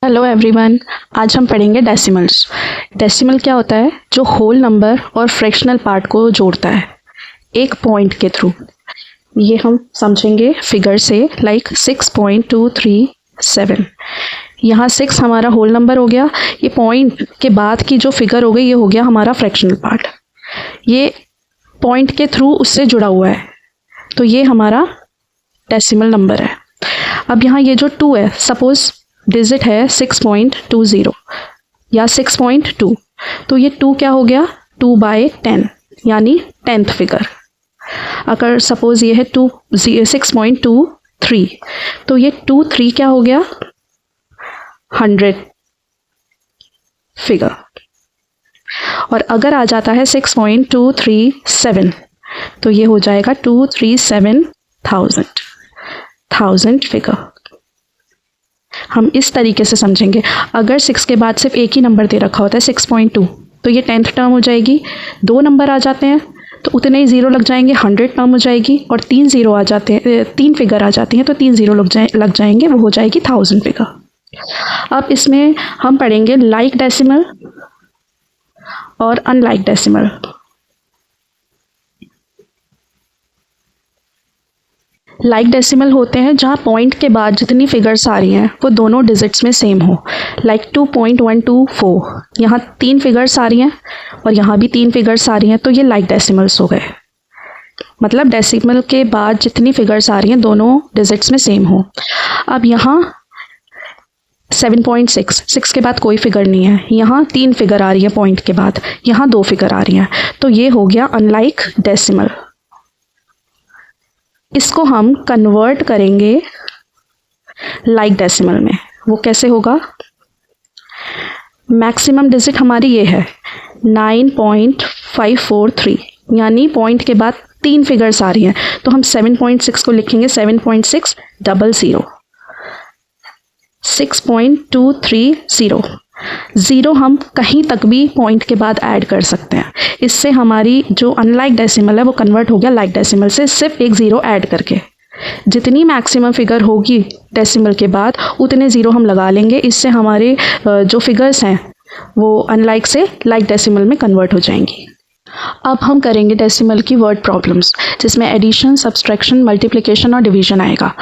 Hello everyone. आज हम पढ़ेंगे डेसिमल्स। डेसिमल क्या होता है? जो होल नंबर और फ्रैक्शनल पार्ट को जोड़ता है एक पॉइंट के थ्रू। ये हम समझेंगे फिगर से, लाइक 6.237। यहाँ 6 हमारा होल नंबर हो गया, ये पॉइंट के बाद की जो फिगर हो गई ये हो गया हमारा फ्रैक्शनल पार्ट। ये पॉइंट के थ्रू उससे जुड़ा हुआ है, तो ये हमारा डेसिमल नंबर है। अब यहाँ ये जो 2 है, सपोज डिजिट है 6.20 या 6.2, तो ये 2 क्या हो गया? 2/10 यानी 10th फिगर। अगर सपोज ये है 6.23, तो ये 23 क्या हो गया? 100 फिगर। और अगर आ जाता है 6.237, तो ये हो जाएगा 237,000 फिगर। हम इस तरीके से समझेंगे। अगर 6 के बाद सिर्फ एक ही नंबर दे रखा होता है 6.2, तो ये 10th टर्म हो जाएगी। 2 नंबर आ जाते हैं तो उतने ही ज़ीरो लग जाएंगे, 100 टर्म हो जाएगी। और 3 ज़ीरो आ जाते हैं, 3 फिगर आ जाती हैं तो 3 ज़ीरो लग जाएंगे, वो हो जाएगी 1000 फिगर। अब इसमें हम पढ़ेंगे लाइक डेसिमल और अनलाइक डेसिमल। लाइक डेसिमल होते हैं जहाँ पॉइंट के बाद जितनी फिगर्स आ रही हैं वो दोनों डिजिट्स में सेम हो। लाइक 2.124, यहाँ 3 फिगर्स आ रही हैं और यहाँ भी 3 फिगर्स आ रही हैं, तो ये लाइक डेसिमल्स हो गए। मतलब डेसिमल के बाद जितनी फिगर्स आ रही हैं दोनों डिजिट्स में सेम हो। अब यहाँ 7.6, 6 के बाद कोई फिगर नहीं है, यहाँ 3 फिगर आ रही है पॉइंट के बाद, यहाँ 2 फिगर आ रही हैं, तो ये हो गया अनलाइक डेसिमल। इसको हम कन्वर्ट करेंगे लाइक डेसिमल में। वो कैसे होगा? मैक्सिमम डिजिट हमारी ये है 9.543, यानी पॉइंट के बाद 3 फिगर्स आ रही हैं, तो हम 7.6 को लिखेंगे 7.600, 6.230। ज़ीरो हम कहीं तक भी पॉइंट के बाद ऐड कर सकते हैं। इससे हमारी जो अनलाइक डेसिमल है वो कन्वर्ट हो गया लाइक डेसिमल से, सिर्फ एक ज़ीरो ऐड करके। जितनी मैक्सिमम फिगर होगी डेसिमल के बाद उतने ज़ीरो हम लगा लेंगे। इससे हमारे जो फिगर्स हैं वो अनलाइक से लाइक डेसिमल में कन्वर्ट हो जाएंगी। अब हम करेंगे डेसिमल की वर्ड प्रॉब्लम्स, जिसमें एडिशन, सब्सट्रैक्शन, मल्टीप्लिकेशन और डिवीजन आएगा।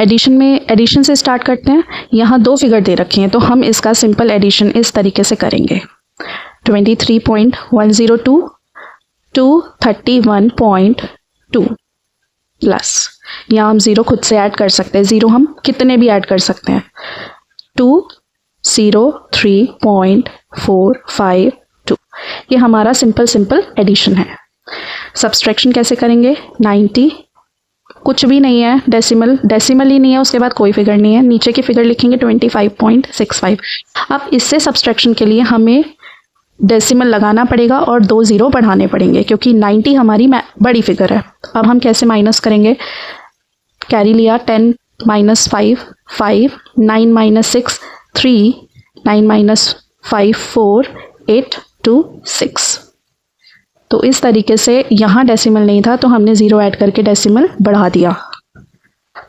एडिशन से स्टार्ट करते हैं। यहाँ 2 फिगर दे रखी हैं तो हम इसका सिंपल एडिशन इस तरीके से करेंगे। 23.102 टू 31.2 प्लस, यहाँ हम ज़ीरो खुद से ऐड कर सकते हैं। ज़ीरो हम कितने भी ऐड कर सकते हैं। 203.452, ये हमारा सिंपल एडिशन है। सब्सट्रैक्शन कैसे करेंगे? 90, कुछ भी नहीं है, डेसिमल ही नहीं है, उसके बाद कोई फिगर नहीं है, नीचे की फिगर लिखेंगे 25.65। अब इससे सब्सट्रैक्शन के लिए हमें डेसिमल लगाना पड़ेगा और 2 ज़ीरो बढ़ाने पड़ेंगे, क्योंकि 90 हमारी बड़ी फिगर है। अब हम कैसे माइनस करेंगे? कैरी लिया, 10 - 5 5, 9 - 6 3, 9 - 5 4, 8 2 6। तो इस तरीके से यहाँ डेसिमल नहीं था तो हमने ज़ीरो ऐड करके डेसिमल बढ़ा दिया।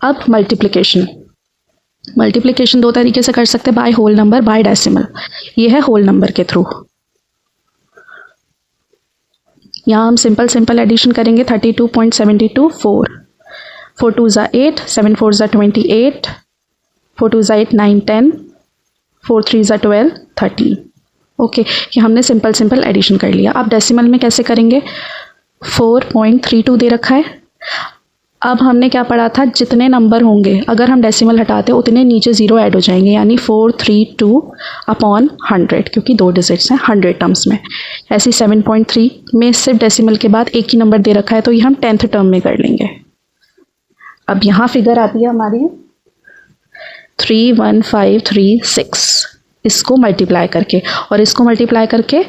अब मल्टीप्लिकेशन 2 तरीके से कर सकते हैं, by whole number, by decimal. ये है होल नंबर के थ्रू। यहाँ हम सिंपल एडिशन करेंगे। 32.72 4 2 ज़ा 8, 7 4 ज़ा 28, 4 2 ज़ा 8 9 10, 4 3 ज़ा 12 13। ओके, ये हमने सिंपल एडिशन कर लिया। अब डेसिमल में कैसे करेंगे? 4.32 दे रखा है। अब हमने क्या पढ़ा था? जितने नंबर होंगे अगर हम डेसिमल हटाते हैं उतने नीचे ज़ीरो ऐड हो जाएंगे, यानी 432/100, क्योंकि 2 डिजिट्स हैं 100 टर्म्स में। ऐसे 7.3 में सिर्फ डेसिमल के बाद एक ही नंबर दे रखा है तो ये हम 10th टर्म में कर लेंगे। अब यहाँ फिगर आती है हमारी 31536, इसको मल्टीप्लाई करके और इसको मल्टीप्लाई करके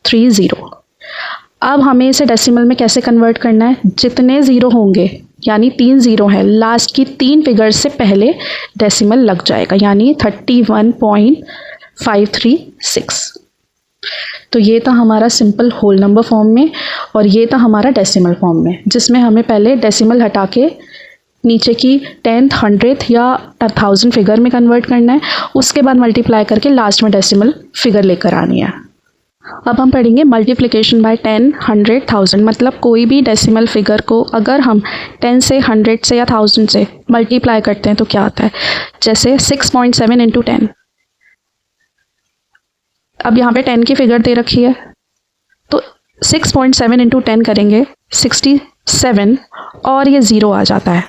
30। अब हमें इसे डेसिमल में कैसे कन्वर्ट करना है? जितने ज़ीरो होंगे, यानी 3 ज़ीरो हैं, लास्ट की 3 फिगर्स से पहले डेसिमल लग जाएगा, यानी 31.536। तो ये था हमारा सिंपल होल नंबर फॉर्म में और ये था हमारा डेसिमल फॉर्म में, जिसमें हमें पहले डेसिमल हटा के नीचे की 10th 100th या 1000 फिगर में कन्वर्ट करना है, उसके बाद मल्टीप्लाई करके लास्ट में डेसिमल फिगर लेकर आनी है। अब हम पढ़ेंगे मल्टीप्लिकेशन बाय 10, 100, 1000। मतलब कोई भी डेसिमल फिगर को अगर हम 10 से 100 से या 1000 से मल्टीप्लाई करते हैं तो क्या आता है। जैसे 6.7 इंटू 10। अब यहाँ पे 10 की फिगर दे रखी है तो 6.7 इंटू 10 करेंगे 67 और ये 0 आ जाता है।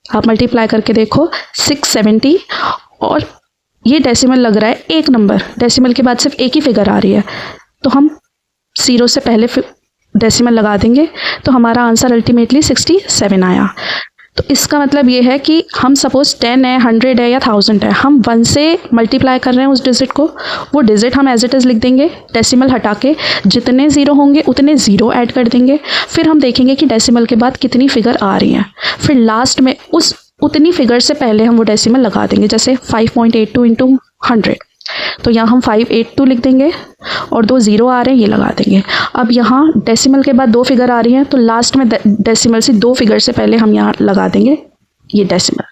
आप मल्टीप्लाई करके देखो 670 और ये डेसिमल लग रहा है एक नंबर, डेसिमल के बाद सिर्फ एक ही फिगर आ रही है तो हम 0 से पहले डेसिमल लगा देंगे तो हमारा आंसर अल्टीमेटली 67 आया। तो इसका मतलब ये है कि हम सपोज 10 है, 100 है या 1000 है, हम 1 से मल्टीप्लाई कर रहे हैं उस डिजिट को, वो डिजिट हम एज इट इज़ लिख देंगे, डेसिमल हटा के जितने ज़ीरो होंगे उतने ज़ीरो ऐड कर देंगे। फिर हम देखेंगे कि डेसिमल के बाद कितनी फिगर आ रही हैं, फिर लास्ट में उतनी फिगर से पहले हम वो डेसिमल लगा देंगे। जैसे 5.82 इंटू 100 तो यहाँ हम 582 लिख देंगे और 2 ज़ीरो आ रहे हैं ये लगा देंगे। अब यहाँ डेसिमल के बाद 2 फिगर आ रही हैं तो लास्ट में डेसिमल से 2 फिगर से पहले हम यहाँ लगा देंगे ये डेसिमल।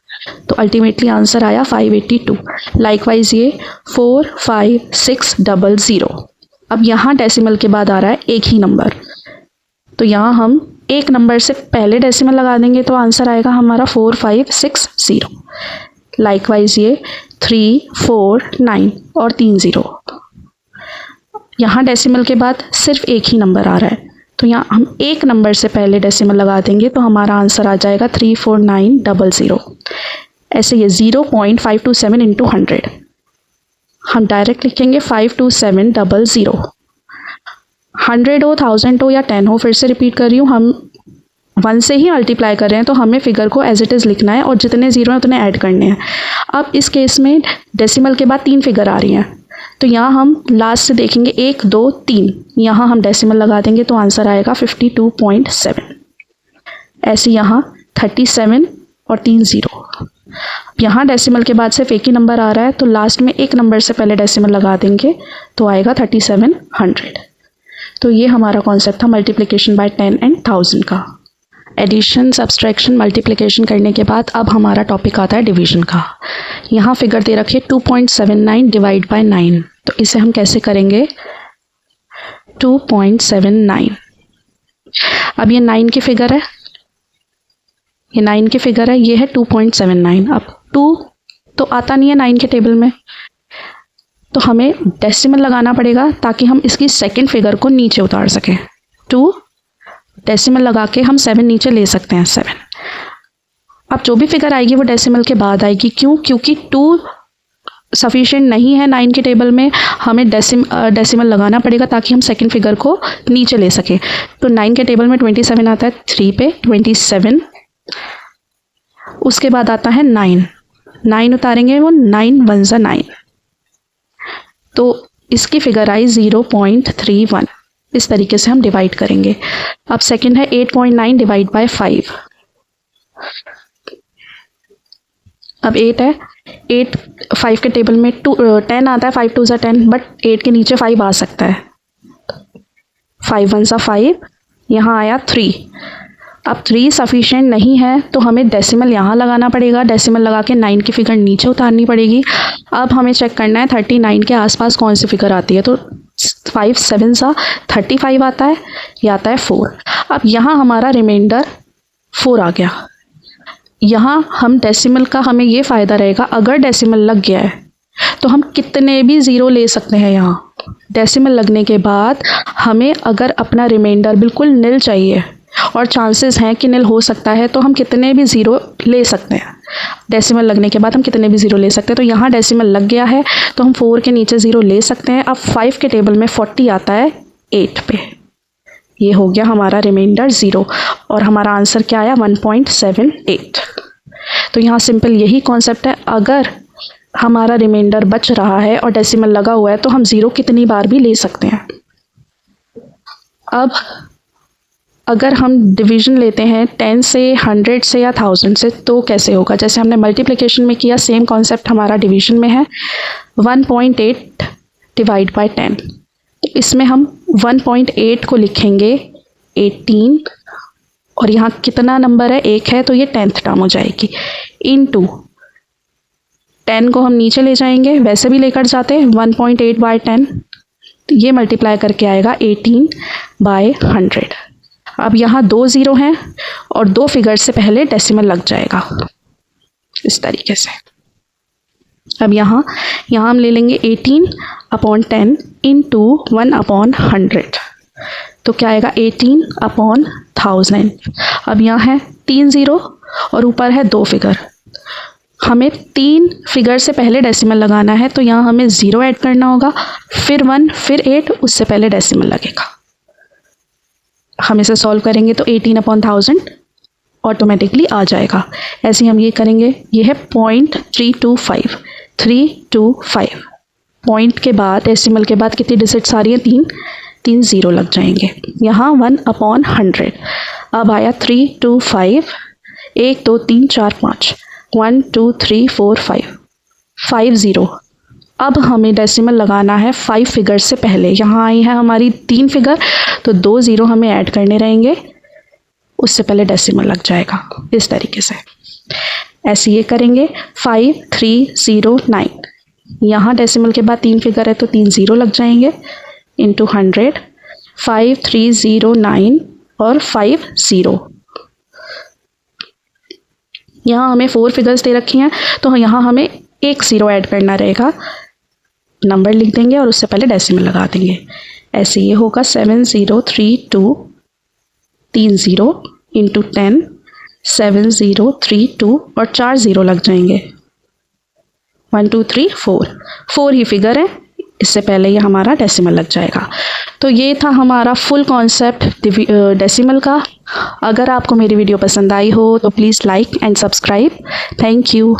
तो अल्टीमेटली आंसर आया 582। लाइकवाइज ये 45600। अब यहाँ डेसिमल के बाद आ रहा है एक ही नंबर तो यहाँ हम एक नंबर से पहले डेसिमल लगा देंगे तो आंसर आएगा हमारा 4560। लाइकवाइज ये 349 और 3 ज़ीरो। यहाँ डेसिमल के बाद सिर्फ एक ही नंबर आ रहा है तो यहाँ हम एक नंबर से पहले डेसिमल लगा देंगे तो हमारा आंसर आ जाएगा 34900। ऐसे ये 0.527 इंटू 100 हम डायरेक्ट लिखेंगे 52700। 100 हो, 1000 हो या 10 हो, फिर से रिपीट कर रही हूँ, हम 1 से ही मल्टीप्लाई कर रहे हैं तो हमें फिगर को एज इट इज़ लिखना है और जितने ज़ीरो हैं उतने ऐड करने हैं। अब इस केस में डेसिमल के बाद 3 फिगर आ रही हैं तो यहाँ हम लास्ट से देखेंगे 1 2 3, यहाँ हम डेसिमल लगा देंगे तो आंसर आएगा 52.7। ऐसे यहाँ 37 और 3 ज़ीरो। यहाँ डेसिमल के बाद सिर्फ एक ही नंबर आ रहा है तो लास्ट में एक नंबर से पहले डेसिमल लगा देंगे तो आएगा 3700। तो ये हमारा कॉन्सेप्ट था मल्टीप्लिकेशन बाय 10 एंड 1000 का। एडिशन, सब्सट्रैक्शन, मल्टीप्लिकेशन करने के बाद अब हमारा टॉपिक आता है डिवीजन का। यहाँ फिगर दे रखी है 2.79 डिवाइड बाय 9। तो इसे हम कैसे करेंगे 2.79। अब ये 9 की फिगर है, ये 9 की फिगर है, ये है 2.79। अब 2 तो आता नहीं है 9 के टेबल में तो हमें डेसिमल लगाना पड़ेगा ताकि हम इसकी सेकंड फिगर को नीचे उतार सकें। 2 डेसिमल लगा के हम 7 नीचे ले सकते हैं, 7। अब जो भी फिगर आएगी वो डेसिमल के बाद आएगी। क्यों? क्योंकि 2 सफिशिएंट नहीं है 9 के टेबल में, हमें डेसिमल लगाना पड़ेगा ताकि हम सेकंड फिगर को नीचे ले सकें। तो 9 के टेबल में 27 आता है 3 पे, 27। उसके बाद आता है 9 उतारेंगे, वो 9 1 ज़ा 9 तो इसकी फिगर आई 0.31। इस तरीके से हम डिवाइड करेंगे। अब सेकंड है 8.9 डिवाइड बाय 5। अब 8 है, 8 5 के टेबल में 10 आता है, 5 2 ज़ा 10, बट 8 के नीचे 5 आ सकता है। 5 1 ज़ा 5, यहाँ आया 3। अब 3 सफिशिएंट नहीं है तो हमें डेसिमल यहाँ लगाना पड़ेगा, डेसिमल लगा के 9 की फिगर नीचे उतारनी पड़ेगी। अब हमें चेक करना है 39 के आसपास कौन सी फिगर आती है। तो 5 7 सा 35 आता है, ये आता है 4। अब यहाँ हमारा रिमाइंडर 4 आ गया। यहाँ हम डेसिमल का हमें ये फ़ायदा रहेगा, अगर डेसिमल लग गया है तो हम कितने भी ज़ीरो ले सकते हैं। यहाँ डेसिमल लगने के बाद हमें अगर अपना रिमाइंडर बिल्कुल निल चाहिए और चांसेस हैं कि निल हो सकता है तो हम कितने भी ज़ीरो ले सकते हैं। डेसिमल लगने के बाद हम कितने भी ज़ीरो ले सकते हैं। तो यहाँ डेसिमल लग गया है तो हम 4 के नीचे ज़ीरो ले सकते हैं। अब 5 के टेबल में 40 आता है 8 पे, ये हो गया हमारा रिमाइंडर 0 और हमारा आंसर क्या आया 1.78। तो यहाँ सिंपल यही कॉन्सेप्ट है, अगर हमारा रिमाइंडर बच रहा है और डेसिमल लगा हुआ है तो हम ज़ीरो कितनी बार भी ले सकते हैं। अब अगर हम डिवीज़न लेते हैं 10 से, 100 से या 1000 से तो कैसे होगा। जैसे हमने मल्टीप्लिकेशन में किया, सेम कॉन्सेप्ट हमारा डिवीज़न में है। 1.8 डिवाइड बाय 10, इसमें हम 1.8 को लिखेंगे 18 और यहाँ कितना नंबर है, 1 है, तो ये 10th टर्म हो जाएगी। इनटू 10 को हम नीचे ले जाएंगे, वैसे भी लेकर जाते, 1.8/10, तो ये मल्टीप्लाई करके आएगा 18/100। अब यहाँ 2 ज़ीरो हैं और 2 फिगर से पहले डेसिमल लग जाएगा इस तरीके से। अब यहाँ हम ले लेंगे 18/10 इंटू 1/100, तो क्या आएगा 18/1000। अब यहाँ है 3 ज़ीरो और ऊपर है 2 फिगर, हमें 3 फिगर से पहले डेसिमल लगाना है, तो यहाँ हमें 0 ऐड करना होगा, फिर 1, फिर 8, उससे पहले डेसिमल लगेगा। हम इसे सॉल्व करेंगे तो 18/1000 ऑटोमेटिकली आ जाएगा। ऐसे ही हम ये करेंगे, ये है 0.325, 325। पॉइंट के बाद, डेसिमल के बाद कितनी डिजिट्स आ रही हैं, 3 ज़ीरो लग जाएंगे। यहाँ 1/100। अब आया 325, 1 2 3 4 5, 1 2 3 4 5 ज़ीरो। अब हमें डेसिमल लगाना है 5 फिगर से पहले। यहाँ आई है हमारी 3 फिगर, तो 2 ज़ीरो हमें ऐड करने रहेंगे, उससे पहले डेसिमल लग जाएगा इस तरीके से। ऐसे ये करेंगे 5309। यहाँ डेसिमल के बाद 3 फिगर है तो 3 ज़ीरो लग जाएंगे, इंटू 100, 5309 और 5 ज़ीरो। यहाँ हमें 4 फिगर्स दे रखी हैं, तो यहाँ हमें 1 ज़ीरो ऐड करना रहेगा, नंबर लिख देंगे और उससे पहले डेसिमल लगा देंगे। ऐसे ये होगा 7032, 3 ज़ीरो इंटू 10, 7032 और 4 ज़ीरो लग जाएंगे, 1 2 3 4 ही फिगर है, इससे पहले ये हमारा डेसिमल लग जाएगा। तो ये था हमारा फुल कॉन्सेप्ट डेसिमल का। अगर आपको मेरी वीडियो पसंद आई हो तो please like and subscribe. Thank you.